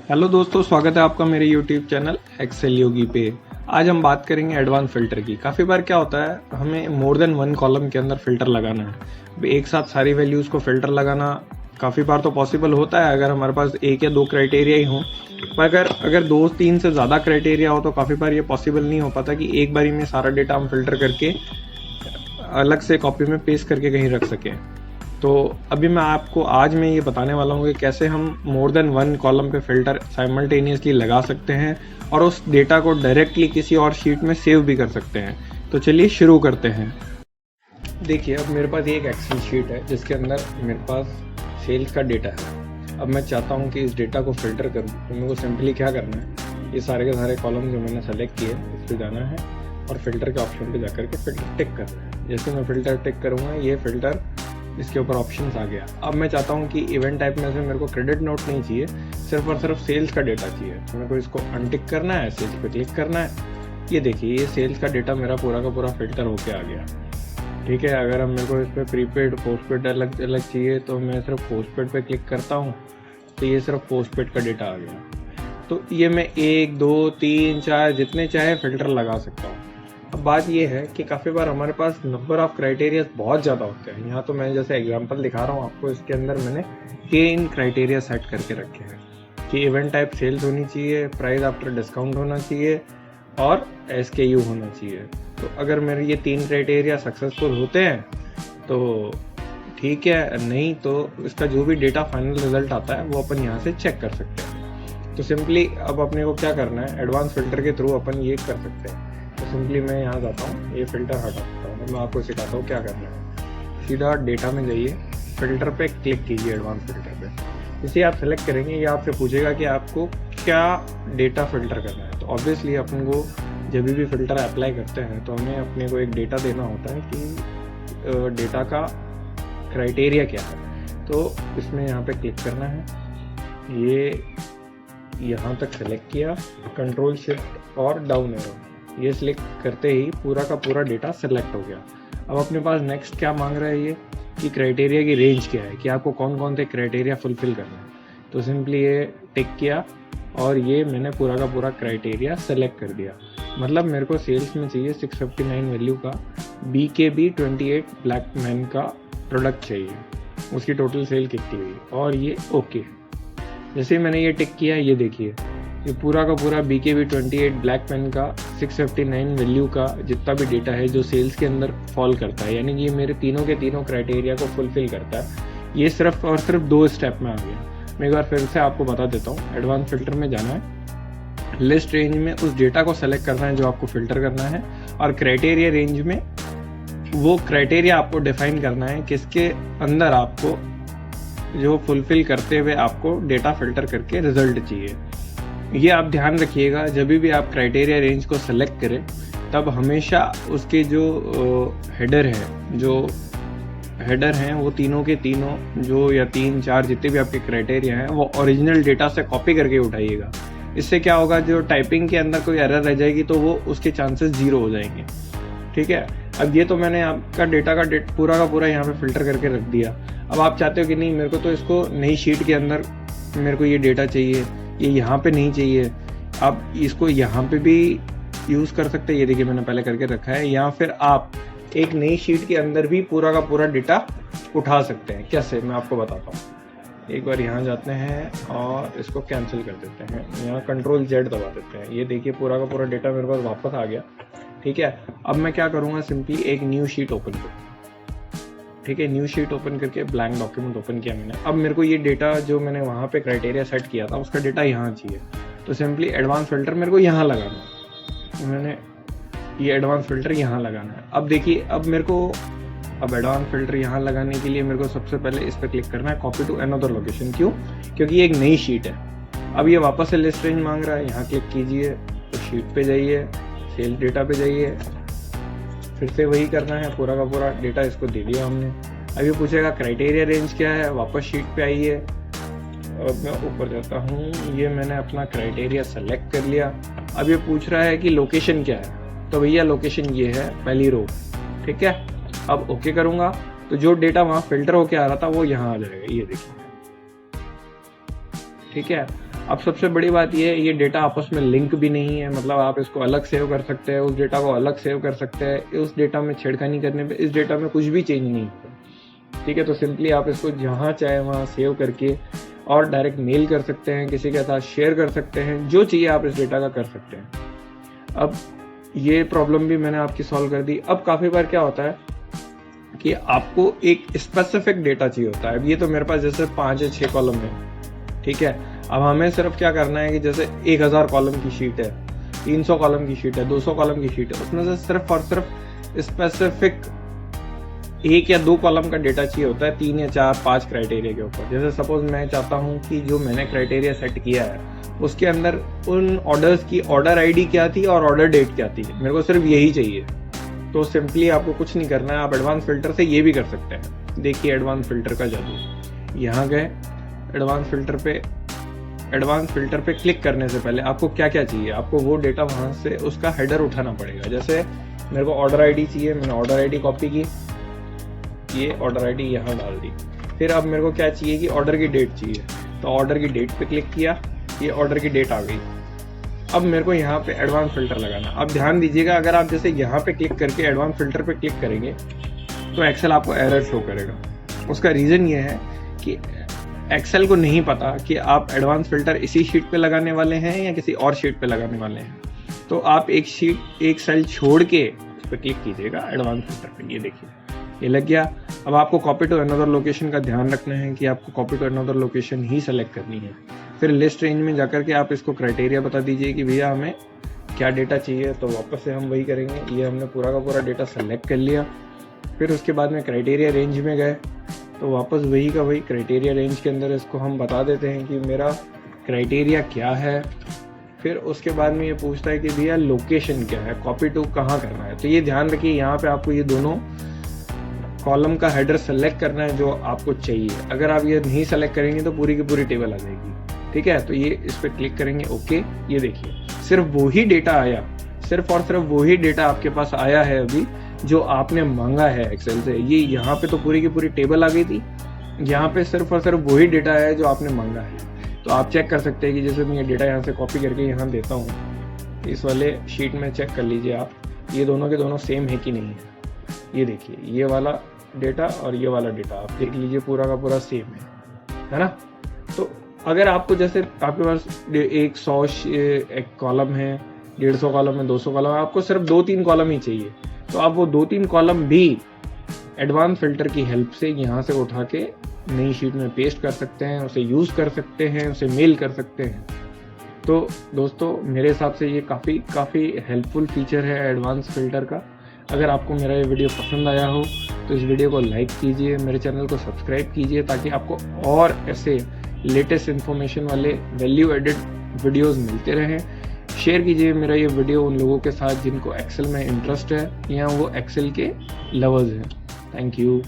Hello दोस्तों, स्वागत है आपका मेरे YouTube चैनल एक्सेल योगी पे। आज हम बात करेंगे एडवांस फिल्टर की। काफ़ी बार क्या होता है, हमें मोर देन वन कॉलम के अंदर फिल्टर लगाना है। एक साथ सारी वैल्यूज़ को फिल्टर लगाना काफ़ी बार तो पॉसिबल होता है अगर हमारे पास एक या दो क्राइटेरिया ही हों, पर अगर दो तीन से ज़्यादा क्राइटेरिया हो तो काफ़ी बार ये पॉसिबल नहीं हो पाता कि एक बारी में सारा डेटा हम फिल्टर करके अलग से कॉपी में पेस्ट करके कहीं रख सकें। तो अभी मैं आपको आज मैं ये बताने वाला हूँ कि कैसे हम मोर देन वन कॉलम पे फिल्टर साइमल्टेनियसली लगा सकते हैं और उस डेटा को डायरेक्टली किसी और शीट में सेव भी कर सकते हैं। तो चलिए शुरू करते हैं। देखिए, अब मेरे पास एक एक्सेल शीट है जिसके अंदर मेरे पास सेल्स का डेटा है। अब मैं चाहता हूँ कि इस डेटा को फिल्टर करूँ, तो मेरे को सिंपली क्या करना है, ये सारे के सारे कॉलम जो मैंने सेलेक्ट किए इस पर जाना है और फिल्टर के ऑप्शन पे जाकर के फिल्टर टिक करना है। जैसे मैं फिल्टर टिक करूँगा, ये फिल्टर इसके ऊपर ऑप्शंस आ गया। अब मैं चाहता हूँ कि इवेंट टाइप में से मेरे को क्रेडिट नोट नहीं चाहिए, सिर्फ और सिर्फ सेल्स का डेटा चाहिए। तो मेरे को इसको अनटिक करना है, सेल्स पे क्लिक करना है। ये देखिए, ये सेल्स का डेटा मेरा पूरा का पूरा फिल्टर होके आ गया। ठीक है, अगर हम मेरे को इस पर प्रीपेड पोस्टपेड अलग अलग चाहिए तो मैं सिर्फ पोस्टपेड पे क्लिक करता हूँ, तो ये सिर्फ पोस्टपेड का डेटा आ गया। तो ये मैं 1, 2, 3, 4 जितने चाहे फिल्टर लगा सकता हूँ। अब बात ये है कि काफ़ी बार हमारे पास नंबर ऑफ क्राइटेरिया बहुत ज़्यादा होते हैं। यहाँ तो मैं जैसे एग्जांपल दिखा रहा हूँ आपको, इसके अंदर मैंने 3 क्राइटेरिया सेट करके रखे हैं कि इवेंट टाइप सेल्स होनी चाहिए, प्राइस आफ्टर डिस्काउंट होना चाहिए और SKU होना चाहिए। तो अगर मेरे ये 3 क्राइटेरिया सक्सेसफुल होते हैं तो ठीक है, नहीं तो इसका जो भी डेटा फाइनल रिजल्ट आता है वो अपन यहाँ से चेक कर सकते हैं। तो सिंपली अब अपने को क्या करना है, एडवांस फिल्टर के थ्रू अपन ये कर सकते हैं। तो सिंपली मैं यहाँ जाता हूँ, ये फिल्टर हटा सकता हूँ। मैं आपको सिखाता हूँ क्या करना है। सीधा डेटा में जाइए, फिल्टर पे क्लिक कीजिए, एडवांस फिल्टर पे। इसे आप सेलेक्ट करेंगे, ये आपसे पूछेगा कि आपको क्या डेटा फिल्टर करना है। तो ऑब्वियसली अपन को जब भी फिल्टर अप्लाई करते हैं तो हमें अपने को एक डेटा देना होता है कि डेटा का क्राइटेरिया क्या है। तो इसमें यहाँ पे क्लिक करना है, ये यहाँ तक सेलेक्ट किया, कंट्रोल शिफ्ट और डाउन एरो, ये सिलेक्ट करते ही पूरा का पूरा डेटा सेलेक्ट हो गया। अब अपने पास नेक्स्ट क्या मांग रहा है ये कि क्राइटेरिया की रेंज क्या है, कि आपको कौन कौन से क्राइटेरिया फुलफिल करना है। तो सिंपली ये टिक किया और ये मैंने पूरा का पूरा क्राइटेरिया सेलेक्ट कर दिया। मतलब मेरे को सेल्स में चाहिए 659 वैल्यू का BKB 28 ब्लैक मैन का प्रोडक्ट चाहिए, उसकी टोटल सेल कितनी हुई, और ये ओके। जैसे मैंने ये टिक किया, ये देखिए ये पूरा का पूरा BKB 28 ब्लैक पेन का 659 वैल्यू का जितना भी डेटा है जो सेल्स के अंदर फॉल करता है, यानी कि ये मेरे तीनों के तीनों क्राइटेरिया को फुलफिल करता है। ये सिर्फ और सिर्फ 2 स्टेप में आ गया। मैं एक बार फिर से आपको बता देता हूँ। एडवांस फिल्टर में जाना है, लिस्ट रेंज में उस डेटा को सेलेक्ट करना है जो आपको फिल्टर करना है, और क्राइटेरिया रेंज में वो क्राइटेरिया आपको डिफाइन करना है किसके अंदर आपको जो फुलफिल करते हुए आपको डेटा फिल्टर करके रिजल्ट चाहिए। ये आप ध्यान रखिएगा, जब भी आप क्राइटेरिया रेंज को सेलेक्ट करें तब हमेशा उसके जो हेडर हैं वो तीनों के तीनों जो या 3, 4 जितने भी आपके क्राइटेरिया हैं वो ओरिजिनल डेटा से कॉपी करके उठाइएगा। इससे क्या होगा, जो टाइपिंग के अंदर कोई एरर रह जाएगी तो वो उसके चांसेस 0 हो जाएंगे। ठीक है, अब ये तो मैंने आपका डेटा का पूरा का पूरा यहाँ पे फिल्टर करके रख दिया। अब आप चाहते हो कि नहीं, मेरे को तो इसको नई शीट के अंदर मेरे को ये डेटा चाहिए, ये यहाँ पे नहीं चाहिए। आप इसको यहाँ पे भी यूज़ कर सकते हैं, ये देखिए मैंने पहले करके रखा है। या फिर आप एक नई शीट के अंदर भी पूरा का पूरा डेटा उठा सकते हैं। कैसे, मैं आपको बताता हूँ। एक बार यहाँ जाते हैं और इसको कैंसिल कर देते हैं, यहाँ Ctrl Z दबा देते हैं। ये देखिए पूरा का पूरा डेटा मेरे पास वापस आ गया। ठीक है, अब मैं क्या करूँगा, सिंपली एक न्यू शीट ओपन करूँ। ठीक है, न्यू शीट ओपन करके ब्लैंक डॉक्यूमेंट ओपन किया मैंने। अब मेरे को ये डेटा जो मैंने वहाँ पे क्राइटेरिया सेट किया था उसका डेटा यहाँ चाहिए। तो सिंपली एडवांस फिल्टर मेरे को यहाँ लगाना है। तो मैंने ये एडवांस फिल्टर यहाँ लगाना है। अब देखिए, अब एडवांस फिल्टर यहाँ लगाने के लिए मेरे को सबसे पहले इस पर क्लिक करना है, कॉपी टू अनदर लोकेशन। क्यों? क्योंकि ये एक नई शीट है। अब ये वापस से लिस्ट रेंज मांग रहा है, यहाँ क्लिक कीजिए, तो शीट पे जाइए, सेल्स डेटा पे जाइए, फिर से वही करना है, पूरा का पूरा डेटा इसको दे दिया हमने। अब ये पूछेगा क्राइटेरिया रेंज क्या है, वापस शीट पे आइए। अब मैं ऊपर जाता हूँ, ये मैंने अपना क्राइटेरिया सेलेक्ट कर लिया। अब ये पूछ रहा है कि लोकेशन क्या है, तो भैया लोकेशन ये है, पहली रो। ठीक है, अब ओके करूँगा तो जो डेटा वहाँ फिल्टर होके आ रहा था वो यहाँ आ जाएगा, ये देखिए। ठीक है, अब सबसे बड़ी बात ये डेटा आपस में लिंक भी नहीं है, मतलब आप इसको अलग सेव कर सकते हैं, उस डेटा को अलग सेव कर सकते हैं, उस डेटा में छेड़खानी करने पे इस डेटा में कुछ भी चेंज नहीं होता। ठीक है, तो सिंपली आप इसको जहाँ चाहे वहाँ सेव करके और डायरेक्ट मेल कर सकते हैं, किसी के साथ शेयर कर सकते हैं, जो चाहिए आप इस डेटा का कर सकते हैं। अब ये प्रॉब्लम भी मैंने आपकी सॉल्व कर दी। अब काफ़ी बार क्या होता है कि आपको एक स्पेसिफिक डेटा चाहिए होता है। अब ये तो मेरे पास जैसे 5 या 6 कॉलम है, ठीक है। अब हमें सिर्फ क्या करना है कि जैसे 1000 कॉलम की शीट है, 300 कॉलम की शीट है, 200 कॉलम की शीट है, उसमें से सिर्फ और सिर्फ स्पेसिफिक 1 या 2 कॉलम का डेटा चाहिए होता है 3 या 4 5 क्राइटेरिया के ऊपर। जैसे सपोज मैं चाहता हूँ कि जो मैंने क्राइटेरिया सेट किया है उसके अंदर उन ऑर्डर्स की ऑर्डर आईडी क्या थी और ऑर्डर डेट क्या थी, मेरे को सिर्फ यही चाहिए। तो सिंपली आपको कुछ नहीं करना है, आप एडवांस फिल्टर से ये भी कर सकते हैं। देखिए एडवांस फिल्टर का जादू। यहाँ गए एडवांस फिल्टर पे क्लिक करने से पहले आपको क्या क्या चाहिए, आपको वो डेटा वहाँ से उसका हेडर उठाना पड़ेगा। जैसे मेरे को ऑर्डर आईडी चाहिए, मैंने ऑर्डर आईडी कॉपी की, ये ऑर्डर आईडी यहाँ डाल दी। फिर अब मेरे को क्या चाहिए कि ऑर्डर की डेट चाहिए, तो ऑर्डर की डेट पे क्लिक किया, ये ऑर्डर की डेट आ गई। अब मेरे को यहाँ पे एडवांस फिल्टर लगाना। अब ध्यान दीजिएगा, अगर आप जैसे यहाँ पे क्लिक करके एडवांस फिल्टर पे क्लिक करेंगे तो एक्सेल आपको एरर शो करेगा। उसका रीज़न ये है कि एक्सेल को नहीं पता कि आप एडवांस फिल्टर इसी शीट पे लगाने वाले हैं या किसी और शीट पे लगाने वाले हैं। तो आप एक सेल छोड़ के उस पर क्लिक कीजिएगा एडवांस फिल्टर पे। ये देखिए ये लग गया। अब आपको कॉपी टू अनदर लोकेशन का ध्यान रखना है कि आपको कॉपी टू अनदर लोकेशन ही सेलेक्ट करनी है। फिर लिस्ट रेंज में जाकर के आप इसको क्राइटेरिया बता दीजिए कि भैया हमें क्या डेटा चाहिए, तो वापस से हम वही करेंगे। ये हमने पूरा का पूरा डेटा सेलेक्ट कर लिया। फिर उसके बाद में क्राइटेरिया रेंज में गए तो वापस वही का वही क्राइटेरिया रेंज के अंदर इसको हम बता देते हैं कि मेरा क्राइटेरिया क्या है। फिर उसके बाद में ये पूछता है कि भैया लोकेशन क्या है, कॉपी टू कहाँ करना है। तो ये ध्यान रखिए, यहाँ पे आपको ये दोनों कॉलम का हेडर सेलेक्ट करना है जो आपको चाहिए। अगर आप ये नहीं सेलेक्ट करेंगे तो पूरी की पूरी टेबल आ जाएगी। ठीक है, तो ये इस पर क्लिक करेंगे, ओके। ये देखिए सिर्फ वही डेटा आया, सिर्फ और सिर्फ वही डेटा आपके पास आया है अभी जो आपने मांगा है एक्सेल से। ये यहाँ पे तो पूरी की पूरी टेबल आ गई थी, यहाँ पे सिर्फ और सिर्फ वही डेटा है जो आपने मांगा है। तो आप चेक कर सकते हैं कि जैसे मैं ये डेटा यहाँ से कॉपी करके यहाँ देता हूँ, इस वाले शीट में चेक कर लीजिए आप, ये दोनों के दोनों सेम है कि नहीं है। ये देखिए ये वाला डेटा और ये वाला डेटा आप देख लीजिए पूरा का पूरा सेम है ना। तो अगर आपको जैसे आपके पास 100 एक कॉलम है, 150 कॉलम है, 200 कॉलम है, आपको सिर्फ 2-3 कॉलम ही चाहिए, तो आप वो 2-3 कॉलम भी एडवांस फिल्टर की हेल्प से यहाँ से उठा के नई शीट में पेस्ट कर सकते हैं, उसे यूज़ कर सकते हैं, उसे मेल कर सकते हैं। तो दोस्तों मेरे हिसाब से ये काफ़ी हेल्पफुल फीचर है एडवांस फिल्टर का। अगर आपको मेरा ये वीडियो पसंद आया हो तो इस वीडियो को लाइक कीजिए, मेरे चैनल को सब्सक्राइब कीजिए ताकि आपको और ऐसे लेटेस्ट इन्फॉर्मेशन वाले वैल्यू एडेड वीडियोस मिलते रहें। शेयर कीजिए मेरा ये वीडियो उन लोगों के साथ जिनको एक्सेल में इंटरेस्ट है या वो एक्सेल के लवर्स हैं। Thank you.